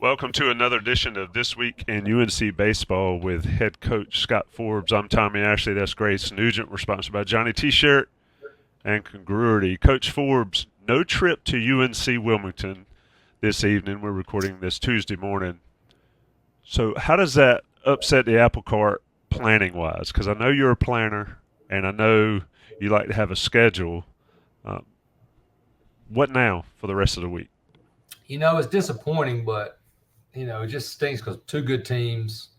Welcome to another edition of This Week in UNC Baseball with head coach Scott Forbes. I'm Tommy Ashley. That's Grace Nugent. We're sponsored by Johnny T-Shirt and Congruity. Coach Forbes, no trip to UNC-Wilmington this evening. We're recording this Tuesday morning. So how does that upset the apple cart planning-wise? Because I know you're a planner, and I know you like to have a schedule. Uh, what now for the rest of the week? It's disappointing, but it just stinks because two good teams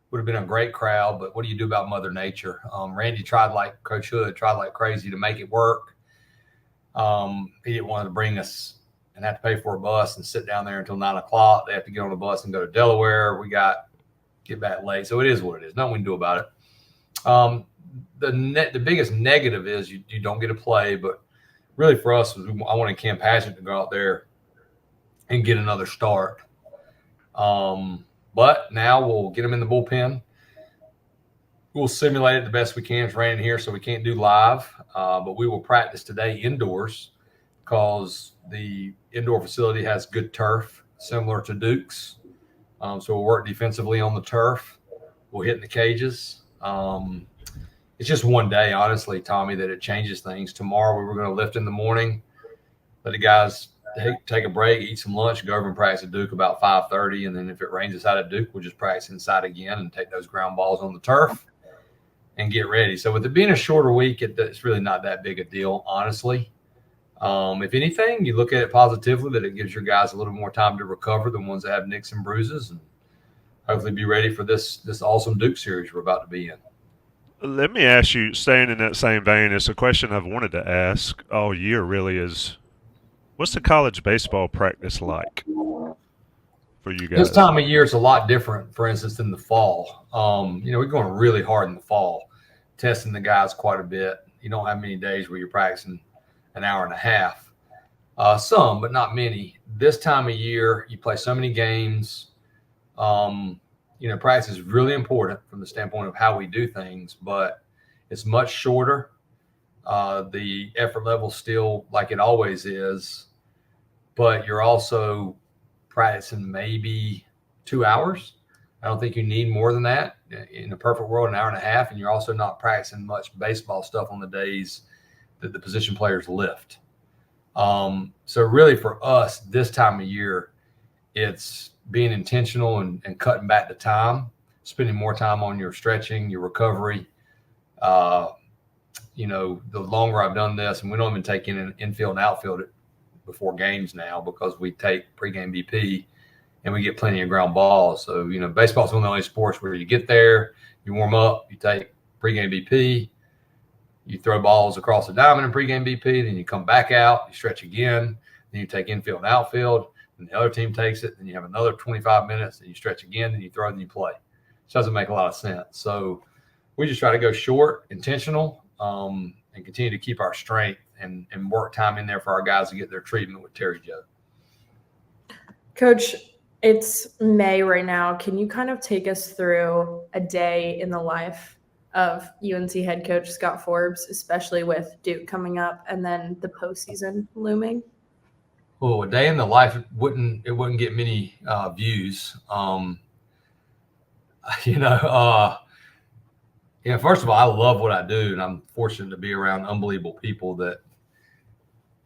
would have been a great crowd. But what do you do about Mother Nature? Randy tried like Coach Hood tried like crazy to make it work. He didn't want to bring us and have to pay for a bus and sit down there until 9 o'clock. They have to get on the bus and go to Delaware. We get back late, so it is what it is. Nothing we can do about it. The biggest negative is you don't get to play, but really for us, I wanted Cam Pageant to go out there and get another start. But now we'll get him in the bullpen. We'll simulate it the best we can. It's raining here, so we can't do live. But we will practice today indoors because the indoor facility has good turf, similar to Duke's. So we'll work defensively on the turf. We'll hit in the cages. It's just one day, honestly, Tommy, that it changes things. Tomorrow we were going to lift in the morning, let the guys take a break, eat some lunch, go over and practice at Duke about 5:30, and then if it rains us out at Duke, we'll just practice inside again and take those ground balls on the turf and get ready. So with it being a shorter week, it's really not that big a deal, honestly. If anything, you look at it positively that it gives your guys a little more time to recover, the ones that have nicks and bruises, and hopefully be ready for this awesome Duke series we're about to be in. Let me ask you, staying in that same vein, it's a question I've wanted to ask all year really is, what's the college baseball practice like for you guys? This time of year is a lot different, for instance, than the fall. We're going really hard in the fall, testing the guys quite a bit. You don't have many days where you're practicing an hour and a half. Some, but not many. This time of year, you play so many games. Practice is really important from the standpoint of how we do things, but it's much shorter. The effort level still like it always is, but you're also practicing maybe 2 hours. I don't think you need more than that. In a perfect world, an hour and a half, and you're also not practicing much baseball stuff on the days that the position players lift. So really for us this time of year, it's being intentional and cutting back the time, spending more time on your stretching, your recovery. The longer I've done this, and we don't even take in infield and outfield before games now because we take pregame BP and we get plenty of ground balls. So, baseball's one of the only sports where you get there, you warm up, you take pregame BP, you throw balls across the diamond in pregame BP, then you come back out, you stretch again, then you take infield and outfield, and the other team takes it, then you have another 25 minutes, then you stretch again, then you throw, then you play. It doesn't make a lot of sense. So we just try to go short, intentional, and continue to keep our strength and work time in there for our guys to get their treatment with Terry Joe. Coach, it's May right now. Can you kind of take us through a day in the life of UNC head coach Scott Forbes, especially with Duke coming up and then the postseason looming? Oh, a day in the life wouldn't get many views. First of all, I love what I do, and I'm fortunate to be around unbelievable people that,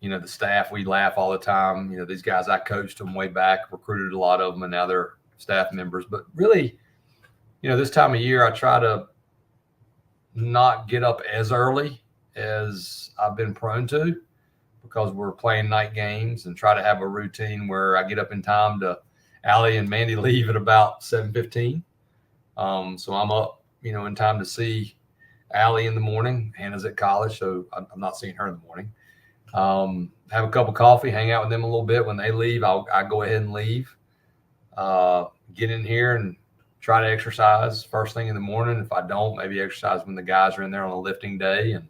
the staff, we laugh all the time. These guys, I coached them way back, recruited a lot of them, and now they're staff members. But really, this time of year, I try to not get up as early as I've been prone to because we're playing night games, and try to have a routine where I get up in time to Allie and Mandy leave at about 7:15. So I'm up, in time to see Allie in the morning. Hannah's at college, so I'm not seeing her in the morning. Have a cup of coffee, hang out with them a little bit. When they leave, I go ahead and leave. Get in here and try to exercise first thing in the morning. If I don't, maybe exercise when the guys are in there on a lifting day, and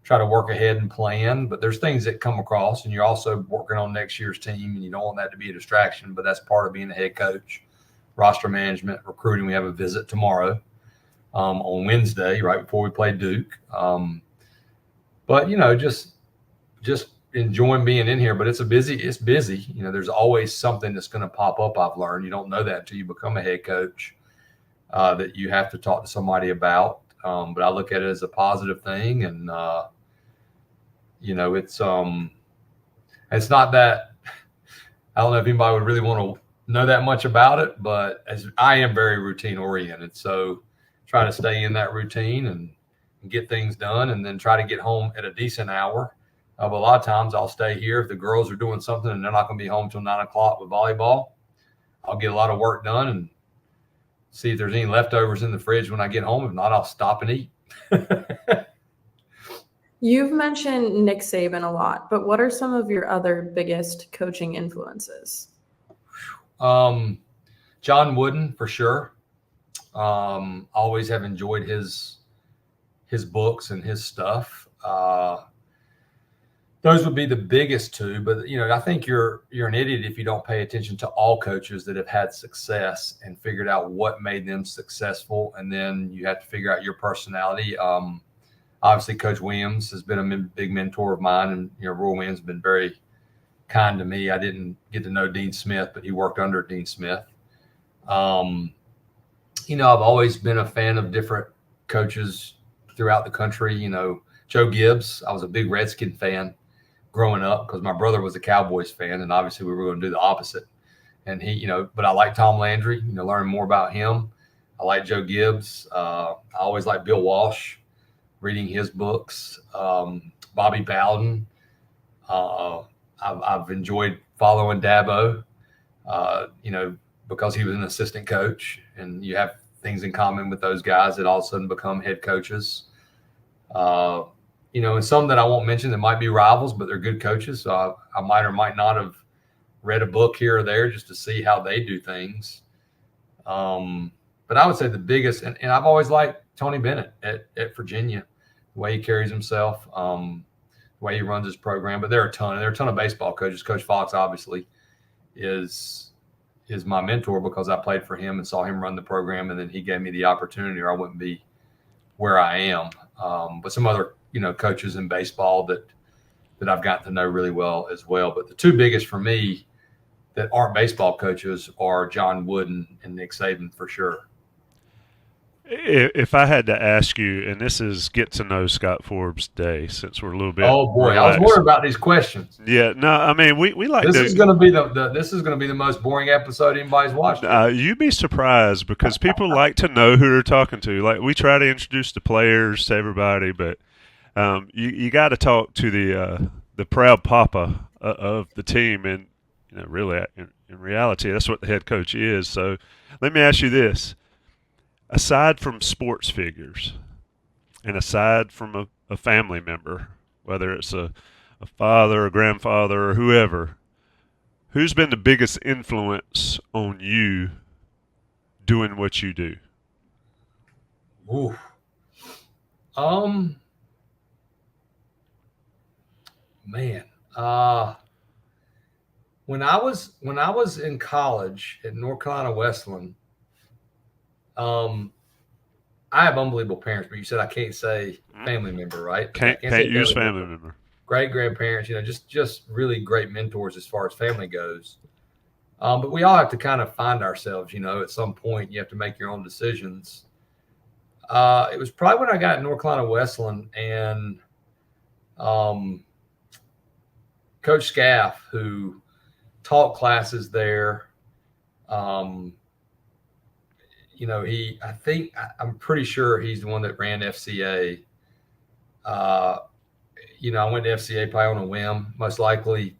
try to work ahead and plan. But there's things that come across, and you're also working on next year's team, and you don't want that to be a distraction, but that's part of being a head coach. Roster management, recruiting. We have a visit tomorrow on Wednesday, right before we play Duke. But, just enjoying being in here, but it's busy. You know, there's always something that's going to pop up. I've learned you don't know that until you become a head coach, that you have to talk to somebody about. But I look at it as a positive thing. And, you know, it's not that, I don't know if anybody would really want to know that much about it, but as I am very routine oriented. So try to stay in that routine and get things done, and then try to get home at a decent hour. But a lot of times I'll stay here if the girls are doing something and they're not going to be home till 9 o'clock with volleyball. I'll get a lot of work done and see if there's any leftovers in the fridge when I get home. If not, I'll stop and eat. You've mentioned Nick Saban a lot, but what are some of your other biggest coaching influences? John Wooden, for sure. Always have enjoyed his books and his stuff. Those would be the biggest two, but you know, I think you're an idiot if you don't pay attention to all coaches that have had success and figured out what made them successful, and then you have to figure out your personality. Obviously, Coach Williams has been a big mentor of mine, and you know, Roy Williams has been very kind to me. I didn't get to know Dean Smith, but he worked under Dean Smith. You know, I've always been a fan of different coaches throughout the country. You know, Joe Gibbs, I was a big Redskin fan growing up because my brother was a Cowboys fan, and obviously we were going to do the opposite. And he, you know, but I like Tom Landry, you know, learning more about him. I like Joe Gibbs. I always like Bill Walsh, reading his books. Bobby Bowden. I've enjoyed following Dabo, you know, because he was an assistant coach, and you have things in common with those guys that all of a sudden become head coaches. You know, and some that I won't mention that might be rivals, but they're good coaches. So I might or might not have read a book here or there just to see how they do things. But I would say the biggest, and I've always liked Tony Bennett at Virginia, the way he carries himself, the way he runs his program. But there are a ton of baseball coaches. Coach Fox obviously is my mentor because I played for him and saw him run the program, and then he gave me the opportunity, or I wouldn't be where I am. But some other, you know, coaches in baseball that I've gotten to know really well as well. But the two biggest for me that aren't baseball coaches are John Wooden and Nick Saban for sure. If I had to ask you, and this is get to know Scott Forbes Day, since we're a little bit. Oh boy, relaxed. I was worried about these questions. Yeah, no, I mean we like this is going to be the most boring episode anybody's watched. You'd be surprised because people like to know who they're talking to. Like we try to introduce the players to everybody, but you got to talk to the proud papa of the team, and you know, really in reality, that's what the head coach is. So let me ask you this. Aside from sports figures and aside from a family member, whether it's a father, a grandfather, or whoever, who's been the biggest influence on you doing what you do? Ooh. Man. When I was in college at North Carolina Wesleyan, I have unbelievable parents, but you said I can't say family member, right? Can't use family member. Great grandparents, you know, just really great mentors as far as family goes. But we all have to kind of find ourselves, you know, at some point you have to make your own decisions. It was probably when I got at North Carolina Wesleyan and Coach Scaff, who taught classes there, you know, I'm pretty sure he's the one that ran FCA. You know, I went to FCA probably on a whim, most likely.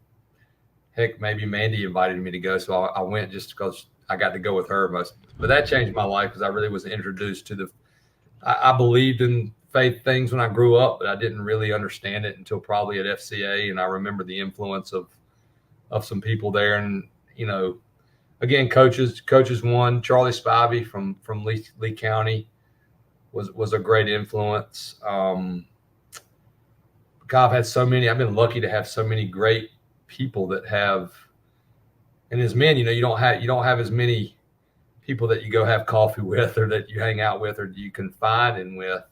Heck, maybe Mandy invited me to go, so I went just because I got to go with her most. But that changed my life because I really was introduced to I believed in faith things when I grew up, but I didn't really understand it until probably at FCA. And I remember the influence of some people there, and you know. Again, coaches won. Charlie Spivey from Lee County was a great influence. God, I've had so many. I've been lucky to have so many great people that have. And as men, you know, you don't have as many people that you go have coffee with, or that you hang out with, or you confide in with.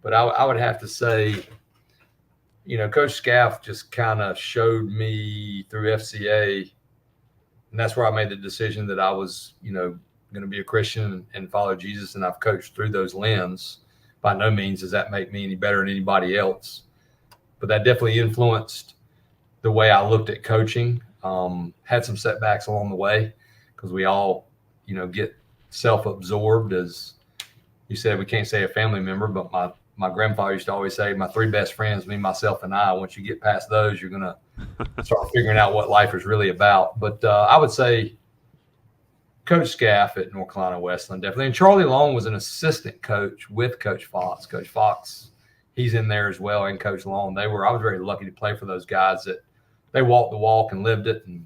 But I would have to say, Coach Scaff just kind of showed me through FCA, and that's where I made the decision that I was, going to be a Christian and follow Jesus. And I've coached through those lens. By no means does that make me any better than anybody else, but that definitely influenced the way I looked at coaching. Had some setbacks along the way because we all, get self-absorbed. As you said, we can't say a family member, but my grandfather used to always say, my three best friends, me, myself, and I. Once you get past those, you're going to start figuring out what life is really about. But I would say Coach Scaff at North Carolina Wesleyan, definitely. And Charlie Long was an assistant coach with Coach Fox. Coach Fox, he's in there as well, and Coach Long. I was very lucky to play for those guys that they walked the walk and lived it. And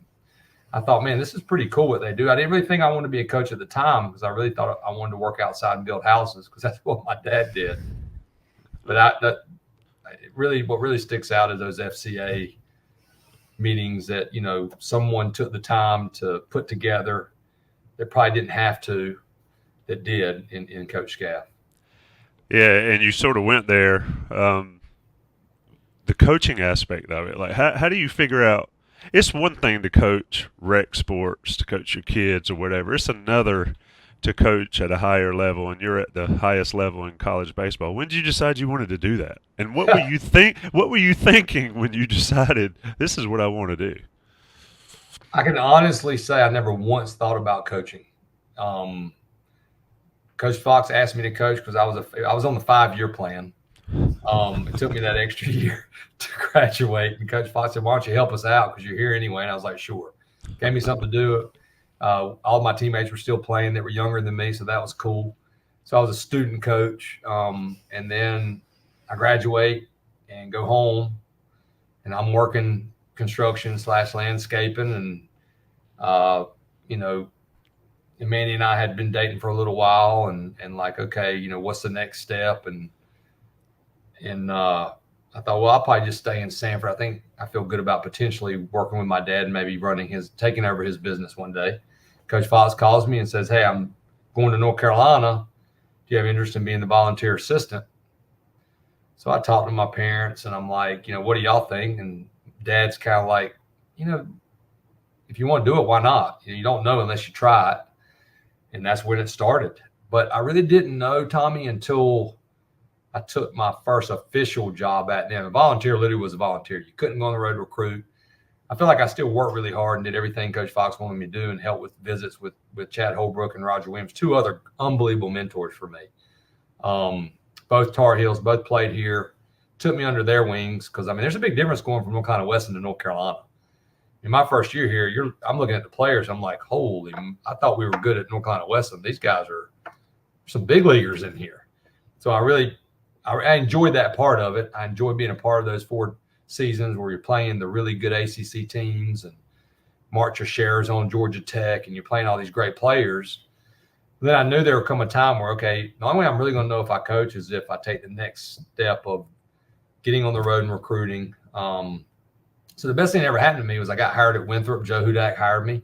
I thought, man, this is pretty cool what they do. I didn't really think I wanted to be a coach at the time because I really thought I wanted to work outside and build houses because that's what my dad did. But what really sticks out is those FCA meetings that, someone took the time to put together that probably didn't have to, that did in Coach Scaff. Yeah, and you sort of went there. The coaching aspect of it, like how do you figure out? It's one thing to coach rec sports, to coach your kids or whatever. It's another to coach at a higher level, and you're at the highest level in college baseball. When did you decide you wanted to do that? And what were you What were you thinking when you decided this is what I want to do? I can honestly say I never once thought about coaching. Coach Fox asked me to coach because I was on the 5-year plan. It took me that extra year to graduate, and Coach Fox said, "Why don't you help us out? Because you're here anyway." And I was like, "Sure." Gave me something to do. All my teammates were still playing that were younger than me, so that was cool. So I was a student coach, and then I graduate and go home, and I'm working construction / landscaping, and Mandy and I had been dating for a little while, and like, okay, what's the next step? And I thought, well, I'll probably just stay in Sanford. I think I feel good about potentially working with my dad and maybe taking over his business one day. Coach Fox calls me and says, "Hey, I'm going to North Carolina. Do you have interest in being the volunteer assistant?" So I talked to my parents, and I'm like, what do y'all think? And Dad's kind of like, if you want to do it, why not? You don't know unless you try it. And that's when it started. But I really didn't know, Tommy, until I took my first official job at them. A volunteer literally was a volunteer. You couldn't go on the road to recruit. I feel like I still worked really hard and did everything Coach Fox wanted me to do and helped with visits with Chad Holbrook and Roger Williams, two other unbelievable mentors for me. Both Tar Heels, both played here, took me under their wings because, there's a big difference going from North Carolina Wesleyan to North Carolina. In my first year here, I'm looking at the players. I'm like, holy, I thought we were good at North Carolina Wesleyan. These guys are some big leaguers in here. So I enjoyed that part of it. I enjoyed being a part of those 4 seasons where you're playing the really good ACC teams and Mark Teixeira's on Georgia Tech, and you're playing all these great players. Then I knew there would come a time where, okay, the only way I'm really going to know if I coach is if I take the next step of getting on the road and recruiting. So the best thing that ever happened to me was I got hired at Winthrop. Joe Hudak hired me.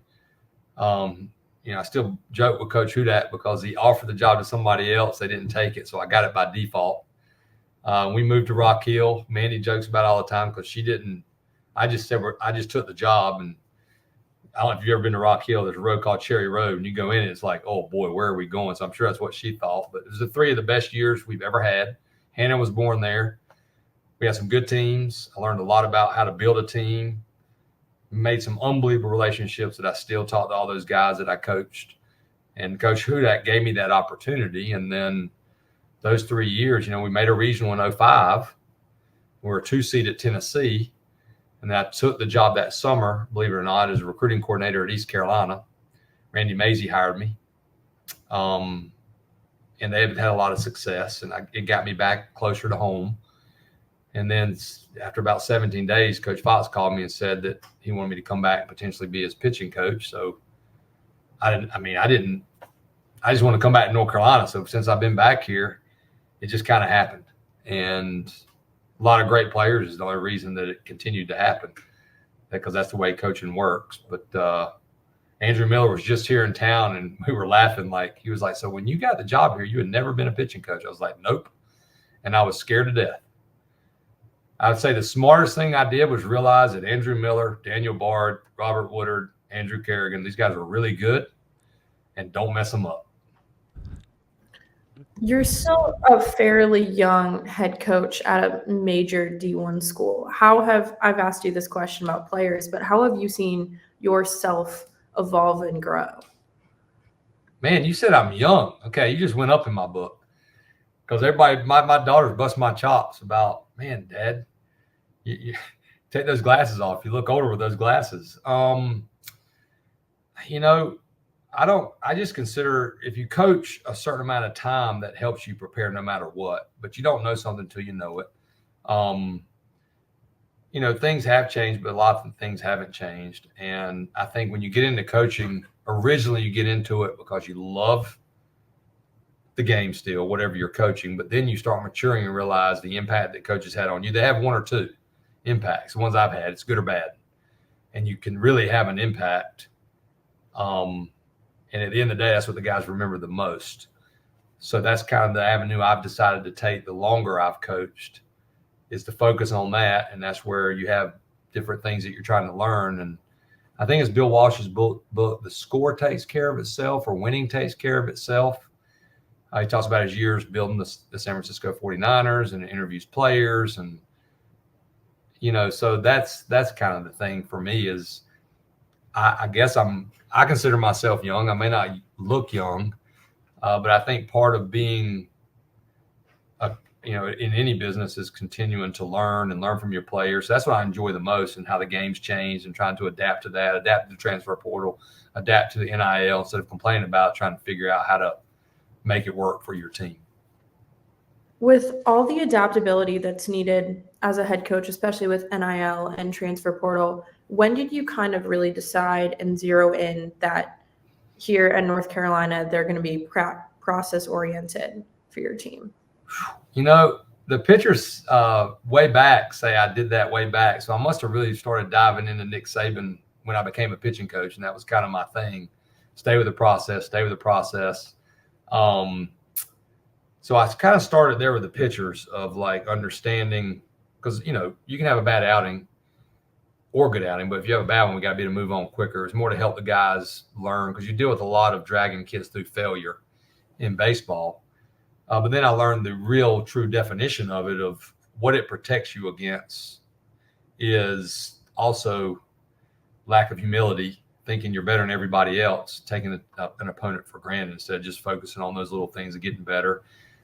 I still joke with Coach Hudak because he offered the job to somebody else. They didn't take it, so I got it by default. We moved to Rock Hill. Mandy jokes about it all the time because she didn't. I just took the job, and I don't know if you've ever been to Rock Hill. There's a road called Cherry Road, and you go in, and it's like, oh boy, where are we going? So I'm sure that's what she thought. But it was the 3 of the best years we've ever had. Hannah was born there. We had some good teams. I learned a lot about how to build a team. Made some unbelievable relationships that I still talk to all those guys that I coached. And Coach Hudak gave me that opportunity. And then those 3 years, we made a regional in 2005. We were a 2 seed at Tennessee. And then I took the job that summer, believe it or not, as a recruiting coordinator at East Carolina. Randy Mazey hired me. And they had a lot of success. And it got me back closer to home. And then after about 17 days, Coach Fox called me and said that he wanted me to come back and potentially be his pitching coach. So I just want to come back to North Carolina. So since I've been back here, it just kind of happened. And a lot of great players is the only reason that it continued to happen, because that's the way coaching works. But Andrew Miller was just here in town, and we were laughing. He was like, "So when you got the job here, you had never been a pitching coach?" I was like, "Nope." And I was scared to death. I'd say the smartest thing I did was realize that Andrew Miller, Daniel Bard, Robert Woodard, Andrew Kerrigan, these guys are really good, and don't mess them up. You're still a fairly young head coach at a major D1 school. I've asked you this question about players, but how have you seen yourself evolve and grow? Man, you said I'm young. Okay, you just went up in my book. Because everybody, my daughters bust my chops about, man, Dad, you take those glasses off. You look older with those glasses. I just consider if you coach a certain amount of time, that helps you prepare no matter what. But you don't know something until you know it. Things have changed, but a lot of things haven't changed. And I think when you get into coaching, originally you get into it because you love the game still, whatever you're coaching, but then you start maturing and realize the impact that coaches had on you. They have one or two impacts. The ones I've had, it's good or bad. And you can really have an impact. And at the end of the day, that's what the guys remember the most. So that's kind of the avenue I've decided to take the longer I've coached, is to focus on that. And that's where you have different things that you're trying to learn. And I think it's Bill Walsh's book, The Score Takes Care of Itself, or Winning Takes Care of Itself. He talks about his years building the San Francisco 49ers and interviews players. And, so that's kind of the thing for me is I guess I consider myself young. I may not look young, but I think part of being, in any business is continuing to learn and learn from your players. So that's what I enjoy the most, and how the game's changed and trying to adapt to that, adapt to the transfer portal, adapt to the NIL instead of complaining about it, trying to figure out how to make it work for your team. With all the adaptability that's needed as a head coach, especially with NIL and transfer portal, when did you kind of really decide and zero in that here in North Carolina, they're going to be process oriented for your team? The pitchers way back say I did that way back. So I must have really started diving into Nick Saban when I became a pitching coach. And that was kind of my thing. Stay with the process. So I kind of started there with the pitchers of like understanding, because, you can have a bad outing or good outing, but if you have a bad one, we got to be able to move on quicker. It's more to help the guys learn, because you deal with a lot of dragging kids through failure in baseball. But then I learned the real true definition of it, of what it protects you against is also lack of humility, thinking you're better than everybody else, taking an opponent for granted instead of just focusing on those little things and getting better.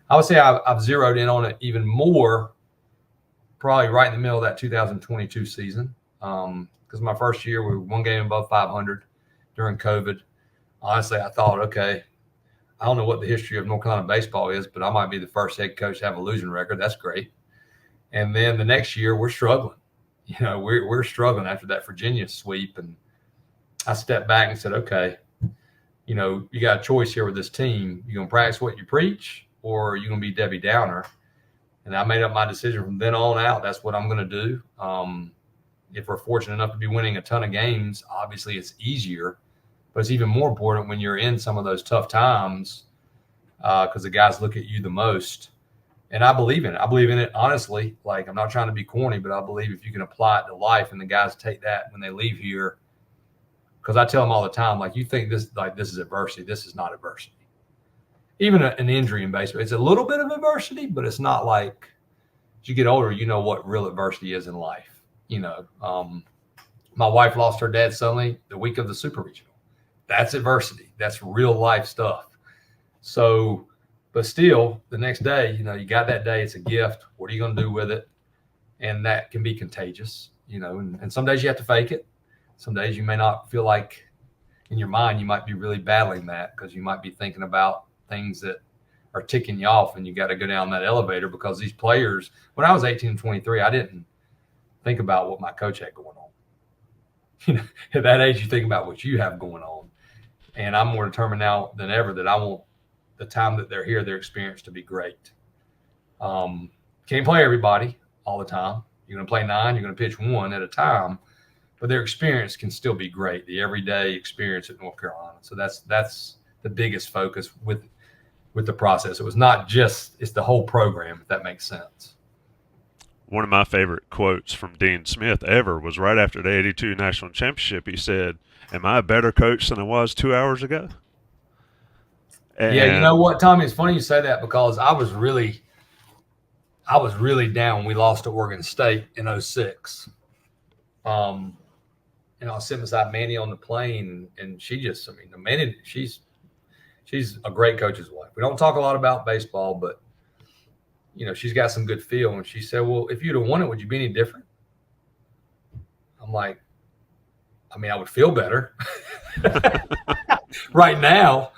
I would say I've zeroed in on it even more probably right in the middle of that 2022 season, because my first year we were one game above 500 during COVID. Honestly, I thought, okay, I don't know what the history of North Carolina baseball is, but I might be the first head coach to have a losing record. That's great. And then the next year we're struggling. We're struggling after that Virginia sweep. And I stepped back and said, okay, you got a choice here with this team. You're going to practice what you preach, or you're going to be Debbie Downer. And I made up my decision from then on out. That's what I'm going to do. If we're fortunate enough to be winning a ton of games, obviously it's easier. But it's even more important when you're in some of those tough times, because the guys look at you the most. And I believe in it. I believe in it honestly. Like, I'm not trying to be corny, but I believe if you can apply it to life, and the guys take that when they leave here, because I tell them all the time, like, you think this is adversity. This is not adversity. Even an injury in baseball, it's a little bit of adversity, but it's not like, as you get older, you know what real adversity is in life. My wife lost her dad suddenly the week of the Super Regional. That's adversity. That's real life stuff. So, but still, the next day, you got that day. It's a gift. What are you going to do with it? And that can be contagious, and some days you have to fake it. Some days you may not feel like, in your mind, you might be really battling that, because you might be thinking about things that are ticking you off, and you got to go down that elevator, because these players, when I was 18 and 23, I didn't think about what my coach had going on. At that age, you think about what you have going on. And I'm more determined now than ever that I want the time that they're here, their experience to be great. Can't play everybody all the time. You're going to play 9, you're going to pitch 1 at a time, but their experience can still be great, the everyday experience at North Carolina. So that's the biggest focus with the process. It was not just, it's the whole program, if that makes sense. one of my favorite quotes from Dean Smith ever was right after the '82 national championship. He said, "Am I a better coach than I was 2 hours ago?" Yeah, you know what, Tommy? It's funny you say that because I was really down when we lost to Oregon State in 06. And I was sitting beside Manny on the plane, and she just, I mean, Manny, she's a great coach's wife. We don't talk a lot about baseball, but she's got some good feel. And she said, "Well, if you'd have won it, would you be any different?" I'm like, I mean, I would feel better right now.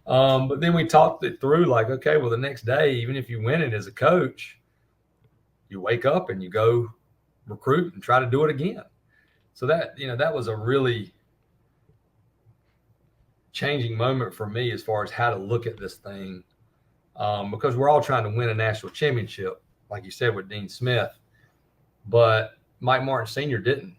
But then we talked it through like, okay, well, the next day, even if you win it as a coach, you wake up and you go recruit and try to do it again. So that, that was a really changing moment for me as far as how to look at this thing. Because we're all trying to win a national championship, like you said, with Dean Smith. But Mike Martin Sr. didn't.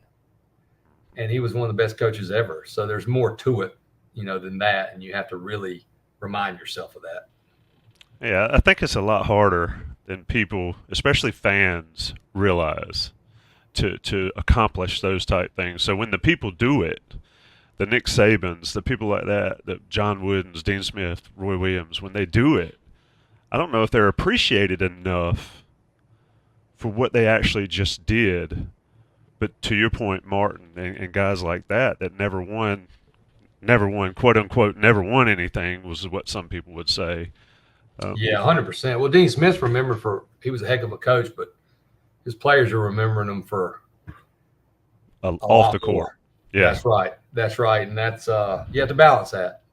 And he was one of the best coaches ever. So there's more to it, than that. And you have to really remind yourself of that. Yeah, I think it's a lot harder than people, especially fans, realize to accomplish those type things. So when the people do it, the Nick Sabans, the people like that, the John Woodens, Dean Smith, Roy Williams, when they do it, I don't know if they're appreciated enough for what they actually just did. But to your point, Martin and guys like that never won, quote unquote, never won anything was what some people would say. Yeah, 100%. Well, Dean Smith's remembered he was a heck of a coach, but his players are remembering him for off the court. More. Yeah, that's right. And that's you have to balance that.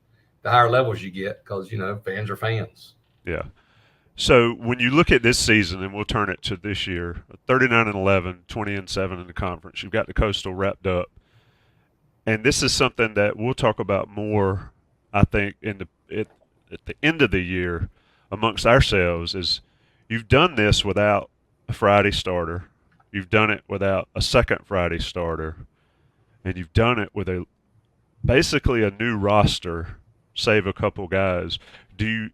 The higher levels you get, because fans are fans. Yeah. So when you look at this season, and we'll turn it to this year, 39-11, 20-7 in the conference. You've got the Coastal wrapped up, and this is something that we'll talk about more, I think, at the end of the year amongst ourselves. Is you've done this without a Friday starter, you've done it without a second Friday starter, and you've done it with basically a new roster, save a couple guys. Do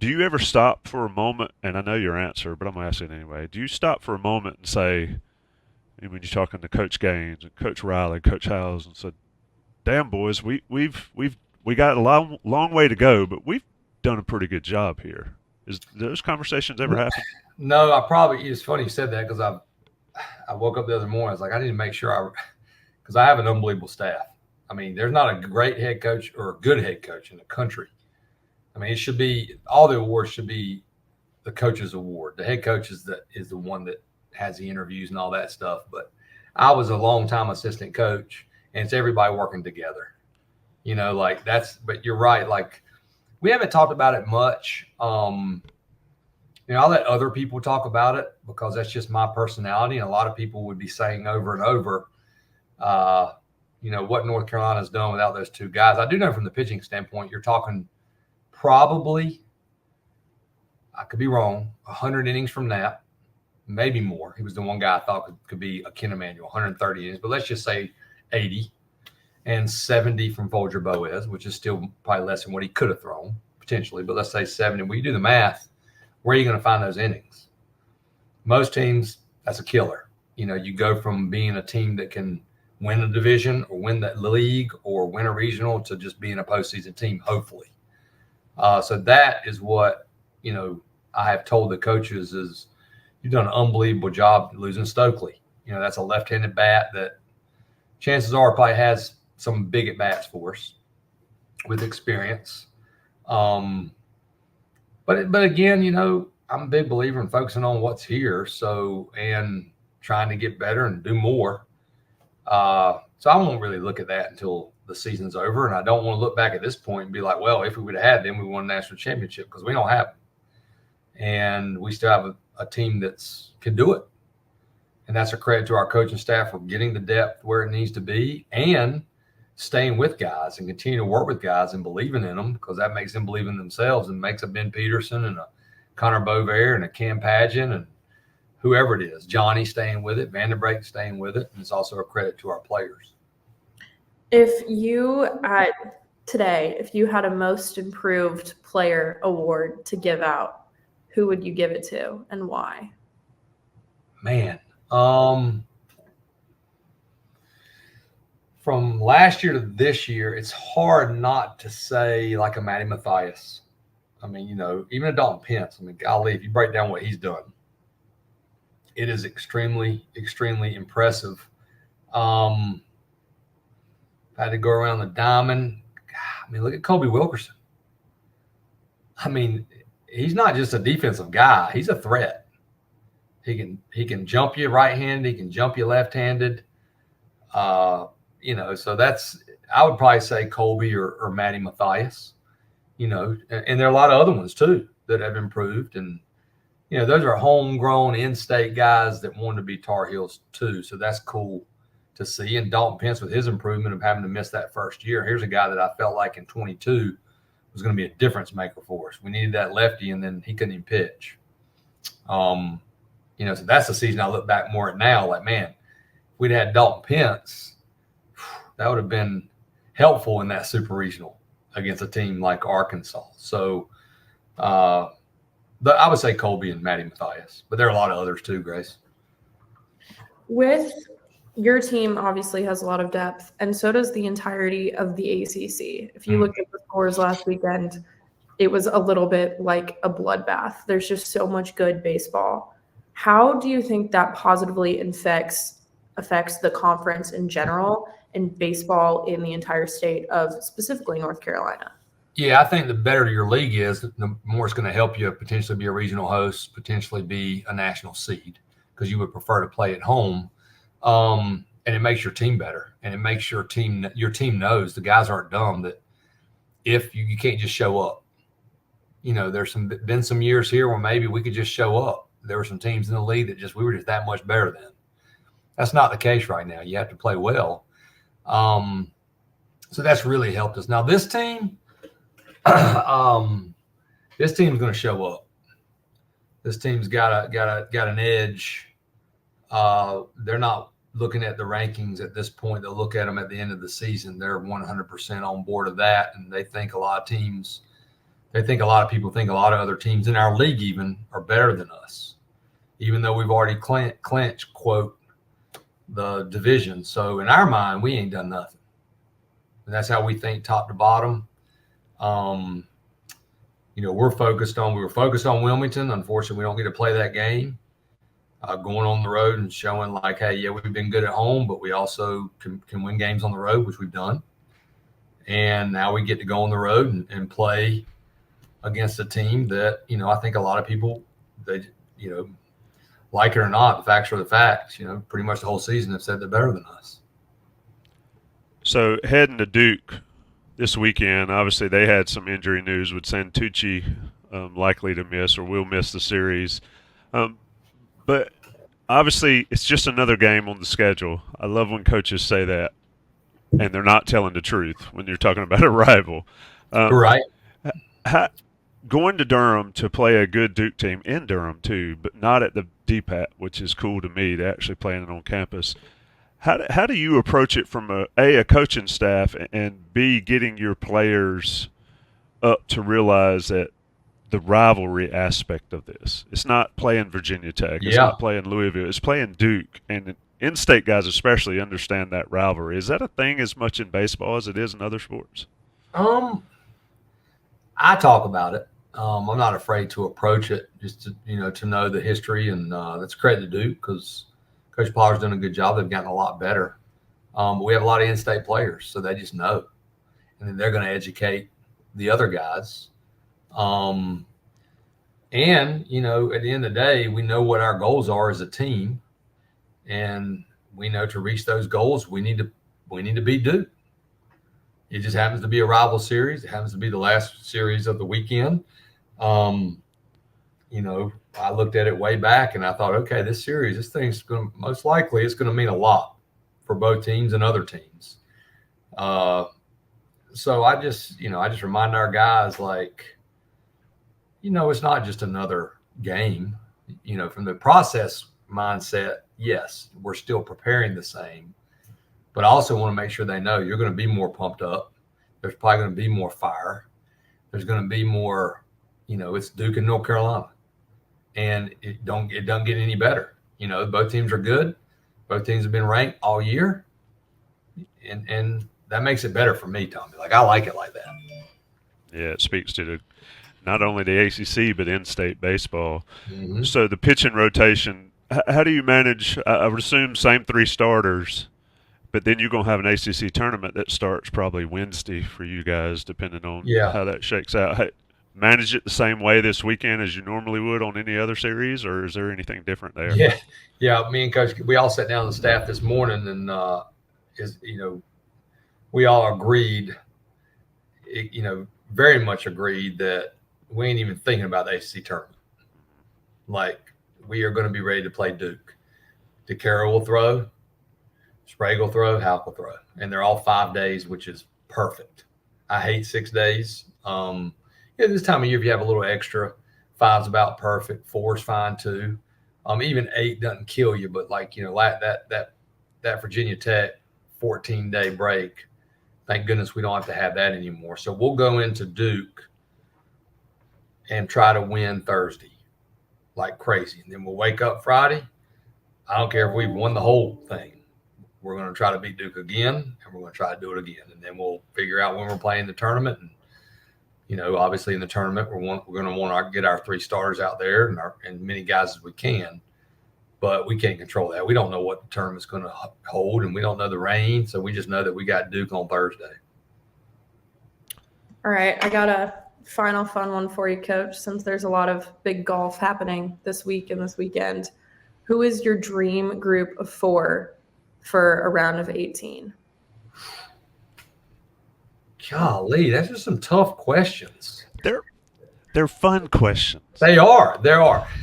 you ever stop for a moment, and I know your answer, but I'm going to ask it anyway. Do you stop for a moment and say, when you're talking to Coach Gaines and Coach Riley, Coach Howes, and said, "Damn, boys, we got a long way to go, but we've done a pretty good job here." Do those conversations ever happen? No, it's funny you said that, because I woke up the other morning. I was like, I need to make sure because I have an unbelievable staff. I mean, there's not a great head coach or a good head coach in the country. I mean, it should be, all the awards should be the coach's award. The head coach is the one that has the interviews and all that stuff. But I was a long-time assistant coach, and it's everybody working together. But you're right. Like, we haven't talked about it much. I'll let other people talk about it because that's just my personality. And a lot of people would be saying over and over, what North Carolina's done without those two guys. I do know from the pitching standpoint, you're talking probably, I could be wrong, 100 innings from Knapp, maybe more. He was the one guy I thought could be a Ken Emanuel, 130 innings, but let's just say 80, and 70 from Folger Boaz, which is still probably less than what he could have thrown potentially, but let's say 70. When you do the math, where are you going to find those innings? Most teams, that's a killer. You go from being a team that can win a division or win the league or win a regional to just being a postseason team, hopefully. So that is what, I have told the coaches is you've done an unbelievable job losing Stokely. That's a left-handed bat that chances are probably has some big at-bats for us with experience. But again, I'm a big believer in focusing on what's here. And trying to get better and do more. So I won't really look at that until the season's over. And I don't want to look back at this point and be like, well, if we would have had them, we won a national championship, because we don't have them. And we still have a team that's can do it. And that's a credit to our coaching staff for getting the depth where it needs to be and staying with guys and continue to work with guys and believing in them, because that makes them believe in themselves and makes a Ben Peterson and a Connor Bovair and a Cam Pageant and whoever it is, Johnny staying with it, Vanderbrake staying with it. And it's also a credit to our players. If you had a most improved player award to give out, who would you give it to and why? Man, from last year to this year, it's hard not to say like a Matty Mathias. I mean, even a Dalton Pence. I mean, golly, if you break down what he's done, it is extremely, extremely impressive. I had to go around the diamond. I mean, look at Kobe Wilkerson. I mean, he's not just a defensive guy; he's a threat. He can jump you right-handed. He can jump you left-handed. So I would probably say Colby or Matty Mathias. And there are a lot of other ones too that have improved, and those are homegrown in-state guys that want to be Tar Heels too. So that's cool to see. And Dalton Pence, with his improvement of having to miss that first year, here's a guy that I felt like in 22 was going to be a difference maker for us. We needed that lefty, and then he couldn't even pitch. So that's the season I look back more at now. Like, man, if we'd had Dalton Pence, that would have been helpful in that super regional against a team like Arkansas. So I would say Colby and Matty Mathias, but there are a lot of others too, Grace. With your team obviously has a lot of depth, and so does the entirety of the ACC. If you look at the scores last weekend, it was a little bit like a bloodbath. There's just so much good baseball. How do you think that positively affects the conference in general and baseball in the entire state of specifically North Carolina? Yeah, I think the better your league is, the more it's going to help you potentially be a regional host, potentially be a national seed, because you would prefer to play at home. And it makes your team better, and it makes your team knows the guys aren't dumb, that if you can't just show up. There's been some years here where maybe we could just show up. There were some teams in the league that we were just that much better than. That's not the case right now. You have to play well. So that's really helped us. Now this team, this team's going to show up. This team's got an edge. They're not looking at the rankings at this point. They'll look at them at the end of the season. They're 100% on board of that, and they think a lot of people think a lot of other teams in our league even are better than us, even though we've already clinched, quote, the division. So in our mind, we ain't done nothing. And that's how we think top to bottom. We were focused on Wilmington. Unfortunately, we don't get to play that game. Going on the road and showing like, hey, yeah, we've been good at home, but we also can win games on the road, which we've done. And now we get to go on the road and play against a team that, I think a lot of people, they, like it or not, the facts are the facts. Pretty much the whole season have said they're better than us. So heading to Duke this weekend, obviously they had some injury news with Santucci likely to miss or will miss the series. But obviously it's just another game on the schedule. I love when coaches say that, and they're not telling the truth when you're talking about a rival. Right. Going to Durham to play a good Duke team in Durham too, but not at the DPAT, which is cool to me, to actually playing it on campus. How do you approach it from a coaching staff, and B, getting your players up to realize that the rivalry aspect of this? It's not playing Virginia Tech. It's not playing Louisville. It's playing Duke. And in-state guys especially understand that rivalry. Is that a thing as much in baseball as it is in other sports? I talk about it. I'm not afraid to approach it, just to know the history, and that's credit to Duke because Coach Pollard's done a good job. They've gotten a lot better. But we have a lot of in-state players, so they just know. And then they're going to educate the other guys. And, at the end of the day, we know what our goals are as a team. And we know to reach those goals, we need to beat Duke. It just happens to be a rival series. It happens to be the last series of the weekend. I looked at it way back and I thought, okay, this thing's going to most likely it's going to mean a lot for both teams and other teams. So I just remind our guys, like, it's not just another game, from the process mindset. Yes, we're still preparing the same, but I also want to make sure they know you're going to be more pumped up. There's probably going to be more fire. There's going to be more, it's Duke and North Carolina, and it doesn't get any better. Both teams are good. Both teams have been ranked all year. And that makes it better for me, Tommy. Like, I like it like that. Yeah, it speaks to not only the ACC but in-state baseball. Mm-hmm. So the pitching rotation, how do you manage? I would assume same 3 starters, but then you're going to have an ACC tournament that starts probably Wednesday for you guys, depending on how that shakes out. Manage it the same way this weekend as you normally would on any other series, or is there anything different there? Yeah. Me and Coach, we all sat down with the staff this morning, and we all agreed, very much agreed that we ain't even thinking about the ACC tournament. Like, we are going to be ready to play Duke. DeCaro will throw, Sprague will throw, Houck will throw, and they're all 5 days, which is perfect. I hate 6 days. This time of year, if you have a little extra, 5's about perfect. 4's fine too. Even 8 doesn't kill you, but that Virginia Tech 14-day break, thank goodness we don't have to have that anymore. So we'll go into Duke and try to win Thursday like crazy. And then we'll wake up Friday. I don't care if we've won the whole thing. We're going to try to beat Duke again, and we're going to try to do it again. And then we'll figure out when we're playing the tournament. And, obviously in the tournament, we're going to want to get our 3 starters out there and many guys as we can. But we can't control that. We don't know what the tournament's going to hold, and we don't know the rain. So we just know that we got Duke on Thursday. All right. I got a final fun one for you, Coach, since there's a lot of big golf happening this week and this weekend. Who is your dream group of 4 for a round of 18? Golly, that's just some tough questions. They're fun questions. They are.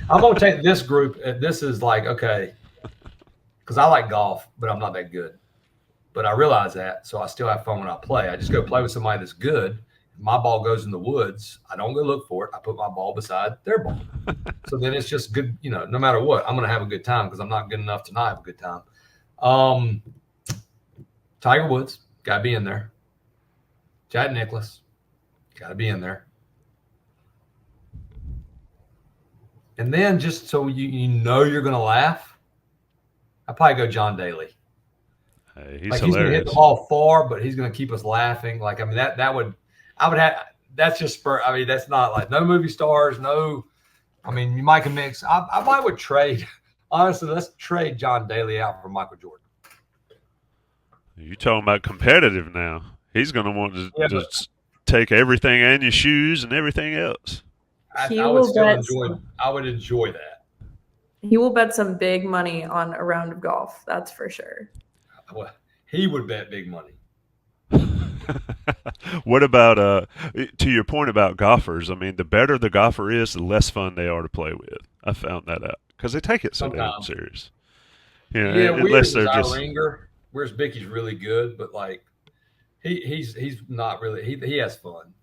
I'm going to take this group. This is like, okay, because I like golf, but I'm not that good. But I realize that, so I still have fun when I play. I just go play with somebody that's good. My ball goes in the woods. I don't go look for it. I put my ball beside their ball. So then it's just good, no matter what, I'm going to have a good time because I'm not good enough to not have a good time. Tiger Woods, got to be in there. Jack Nicklaus, got to be in there. And then just so you're going to laugh, I'd probably go John Daly. He's hilarious. He's going to hit the ball far, but he's going to keep us laughing. That's just that's not like no movie stars, you might can mix. I might would trade. Honestly, let's trade John Daly out for Michael Jordan. You're talking about competitive now. He's going to want to just take everything and your shoes and everything else. I would enjoy that. He will bet some big money on a round of golf. That's for sure. Well, he would bet big money. What about to your point about golfers? The better the golfer is, the less fun they are to play with. I found that out because they take it so damn serious. Unless they're just ringer. Whereas Bickey's really good, but he's not really. He has fun,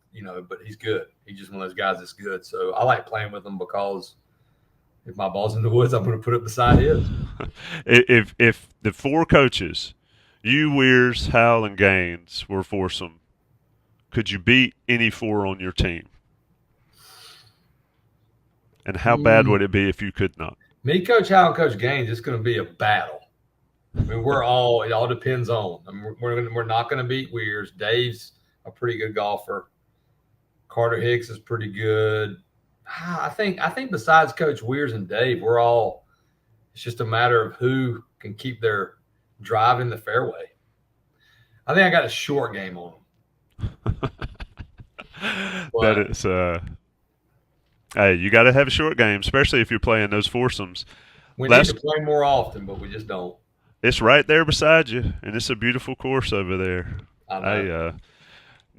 but he's good. He's just one of those guys that's good. So I like playing with him because if my ball's in the woods, I'm going to put it beside his. If the 4 coaches, you, Weirs, Howell, and Gaines, were foursome, could you beat any 4 on your team? And how bad would it be if you could not? Me, Coach Howell, and Coach Gaines, it's going to be a battle. It all depends on. We're not going to beat Weirs. Dave's a pretty good golfer. Carter Hicks is pretty good. I think besides Coach Weirs and Dave, it's just a matter of who can keep their drive in the fairway. I think I got a short game on them. That is, hey, you got to have a short game, especially if you're playing those foursomes. We need to play more often, but we just don't. It's right there beside you, and it's a beautiful course over there. I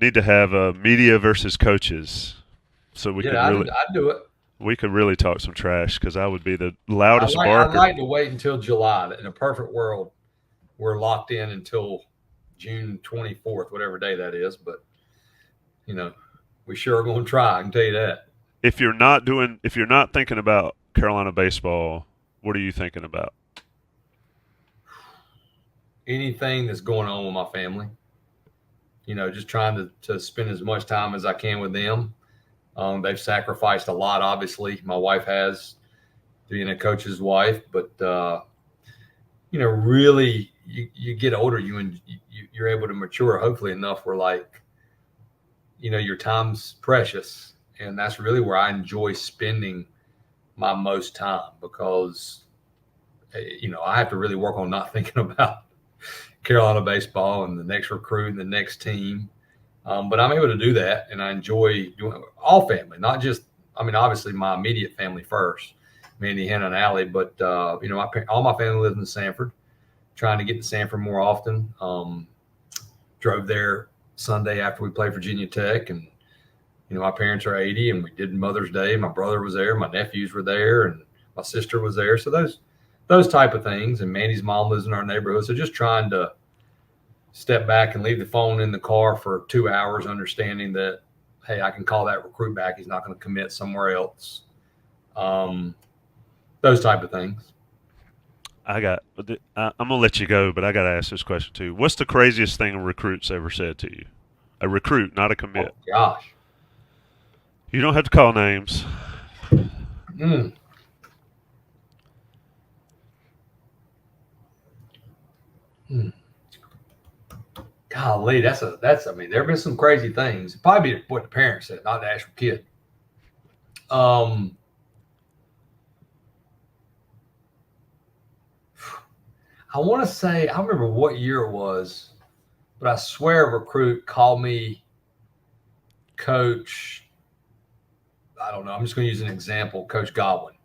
need to have media versus coaches, so we can really. I'd do it. We could really talk some trash because I would be the loudest barker. I'd like to wait until July. In a perfect world, we're locked in until June 24th, whatever day that is. But we sure are going to try. I can tell you that. If you're not thinking about Carolina baseball, what are you thinking about? Anything that's going on with my family. Just trying to spend as much time as I can with them. They've sacrificed a lot, obviously. My wife has. being a coach's wife, but really you get older, you're able to mature hopefully enough where like, your time's precious, and that's really where I enjoy spending my most time because, I have to really work on not thinking about Carolina baseball and the next recruit and the next team. But I'm able to do that, and I enjoy doing all family, not just, obviously my immediate family first, Mandy, Hannah, and Allie, but, all my family lives in Sanford, trying to get to Sanford more often. Drove there Sunday after we played Virginia Tech, and, my parents are 80, and we did Mother's Day. My brother was there, my nephews were there, and my sister was there. So those type of things. And Mandy's mom lives in our neighborhood. So just trying to step back and leave the phone in the car for 2 hours, understanding that, hey, I can call that recruit back. He's not going to commit somewhere else. Those type of things. I'm going to let you go, but I got to ask this question too. What's the craziest thing a recruit's ever said to you? A recruit, not a commit. Oh, gosh. You don't have to call names. Golly, there have been some crazy things. It'd probably be what the parents said, not the actual kid. I want to say, I don't remember what year it was, but I swear a recruit called me Coach, I don't know, I'm just going to use an example, Coach Godwin.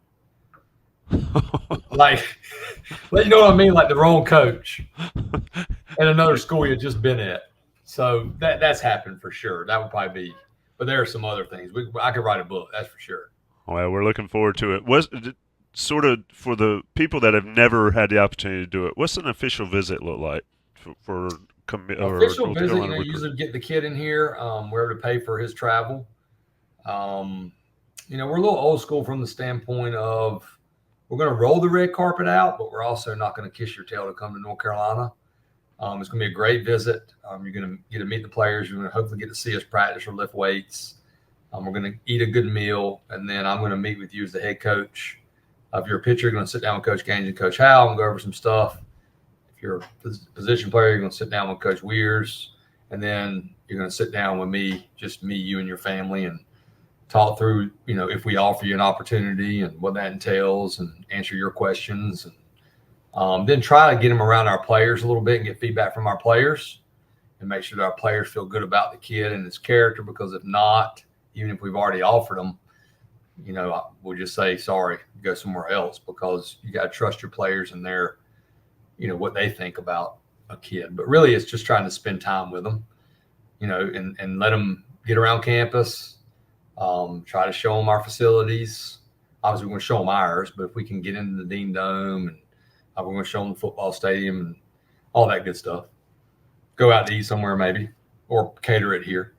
Like, you know what I mean? Like the wrong coach at another school you had just been at. So that's happened for sure. That would probably be, but there are some other things. I could write a book, that's for sure. Well, we're looking forward to it. Sort of for the people that have never had the opportunity to do it, what's an official visit look like for official visit? You usually get the kid in here. We're able to pay for his travel. We're a little old school from the standpoint of we're going to roll the red carpet out, but we're also not going to kiss your tail to come to North Carolina. It's going to be a great visit. You're going to get to meet the players. You're going to hopefully get to see us practice or lift weights. We're going to eat a good meal, and then I'm going to meet with you as the head coach. If you're a pitcher, you're going to sit down with Coach Gaines and Coach Howell and go over some stuff. If you're a position player, you're going to sit down with Coach Weirs, and then you're going to sit down with me, just me, you, and your family, and talk through, if we offer you an opportunity and what that entails and answer your questions. And then try to get them around our players a little bit and get feedback from our players and make sure that our players feel good about the kid and his character, because if not, even if we've already offered them, we'll just say, sorry, go somewhere else, because you got to trust your players and their, what they think about a kid. But really it's just trying to spend time with them, and let them get around campus, try to show them our facilities. Obviously we're going to show them ours, but if we can get into the Dean Dome, and we're going to show them the football stadium and all that good stuff. Go out to eat somewhere maybe, or cater it here.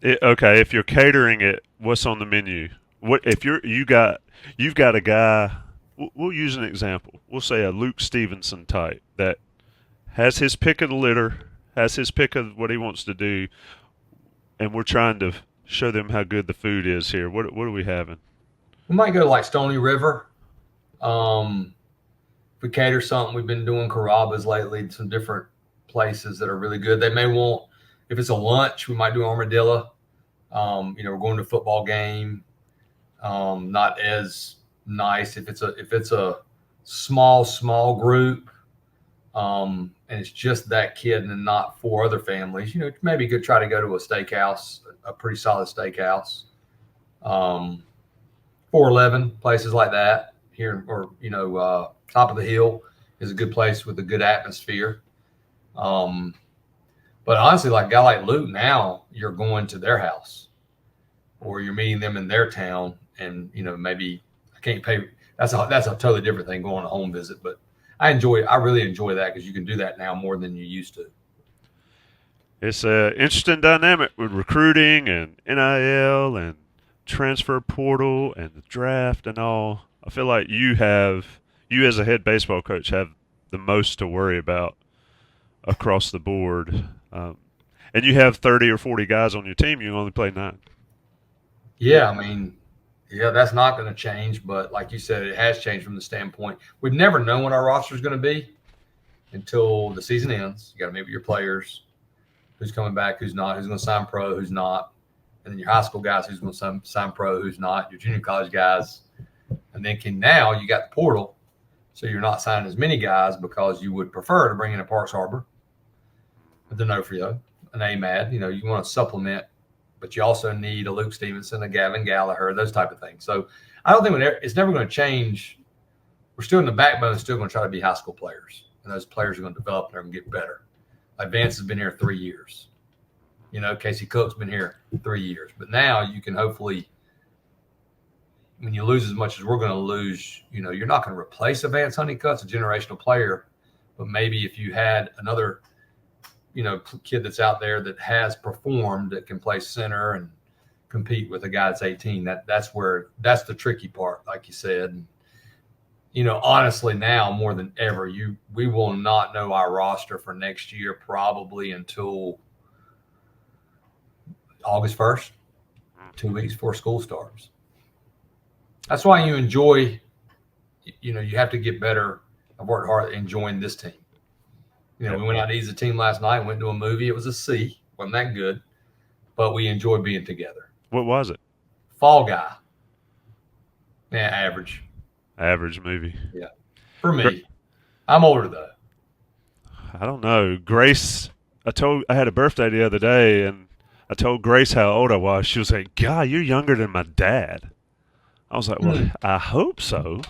Okay, if you're catering it, what's on the menu? What if you've got a guy? We'll use an example. We'll say a Luke Stevenson type that has his pick of the litter, has his pick of what he wants to do, and we're trying to show them how good the food is here. What are we having? We might go to like Stony River. If we cater something, we've been doing Carrabba's lately, some different places that are really good. They may want, if it's a lunch, we might do Armadillo. We're going to a football game. Not as nice if it's a small group, and it's just that kid and not 4 other families. Maybe you could try to go to a steakhouse, a pretty solid steakhouse. 411, places like that here, or Top of the Hill is a good place with a good atmosphere. But honestly, like a guy like Luke, now you're going to their house or you're meeting them in their town, and maybe I can't pay. That's a totally different thing, going on a home visit. But I really enjoy that, because you can do that now more than you used to. It's an interesting dynamic with recruiting and NIL and transfer portal and the draft and all. I feel like you as a head baseball coach have the most to worry about across the board. And you have 30 or 40 guys on your team. You only play 9. Yeah, Yeah, that's not going to change. But like you said, it has changed from the standpoint. We've never known what our roster is going to be until the season ends. You got to meet with your players, who's coming back, who's not, who's going to sign pro, who's not. And then your high school guys, who's going to sign pro, who's not, your junior college guys. And then now you got the portal. So you're not signing as many guys because you would prefer to bring in a Parks Harbor, a D'Onofrio, an AMAD. You know, you want to supplement, but you also need a Luke Stevenson, a Gavin Gallagher, those type of things. So I don't think it's never going to change. We're still in the backbone, still going to try to be high school players. And those players are going to develop and they're going to get better. Like Vance has been here 3 years. You know, Casey Cook's been here 3 years. But now you can hopefully, when you lose as much as we're going to lose, you know, you're not going to replace a Vance Honeycutt's a generational player. But maybe if you had another, you know, kid that's out there that has performed, that can play center and compete with a guy that's 18, that's the tricky part, like you said. And, you know, honestly, now more than ever, we will not know our roster for next year probably until August 1st, 2 weeks before school starts. That's why you enjoy, you know, you have to get better. I've worked hard at enjoying this team. You know, we went out to ease the team last night, went to a movie. It was a C. Wasn't that good, but we enjoyed being together. What was it? Fall Guy. Yeah, average. Average movie. Yeah. For me. I'm older, though. I don't know. Grace, I had a birthday the other day, and I told Grace how old I was. She was like, God, you're younger than my dad. I was like, well, I hope so.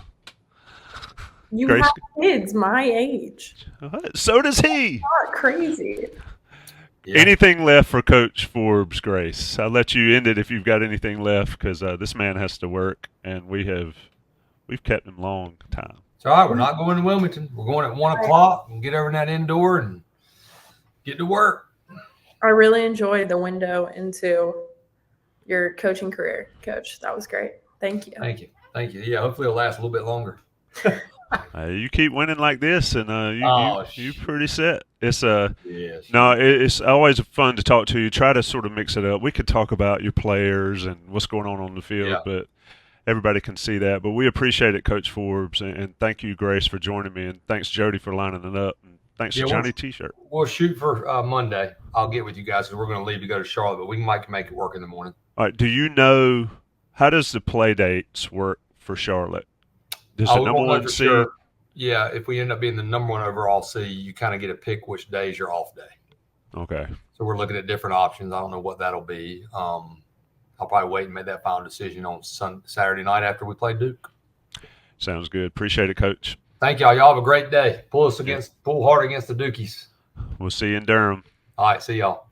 You Grace, have kids my age. so does he. Not crazy. Yeah. Anything left for Coach Forbes, Grace? I'll let you end it if you've got anything left, because this man has to work, and we've kept him long time. It's all right. We're not going to Wilmington. We're going at 1 o'clock and get over in that indoor and get to work. I really enjoyed the window into your coaching career, Coach. That was great. Thank you. Thank you. Thank you. Yeah, hopefully it'll last a little bit longer. You keep winning like this, and you pretty set. It's yes. No, it's always fun to talk to you. Try to sort of mix it up. We could talk about your players and what's going on the field, but everybody can see that. But we appreciate it, Coach Forbes, and thank you, Grace, for joining me, and thanks, Jody, for lining it up, and thanks to Johnny T-shirt. We'll shoot for Monday. I'll get with you guys because we're going to leave to go to Charlotte, but we might make it work in the morning. All right. Do you know how does the play dates work for Charlotte? Does the number one seed? Sure. Yeah, if we end up being the number one overall seed, you kind of get to pick which day is your off day. Okay. So we're looking at different options. I don't know what that'll be. I'll probably wait and make that final decision on Saturday night after we play Duke. Sounds good. Appreciate it, Coach. Thank y'all. Y'all have a great day. Pull hard against the Dukies. We'll see you in Durham. All right. See y'all.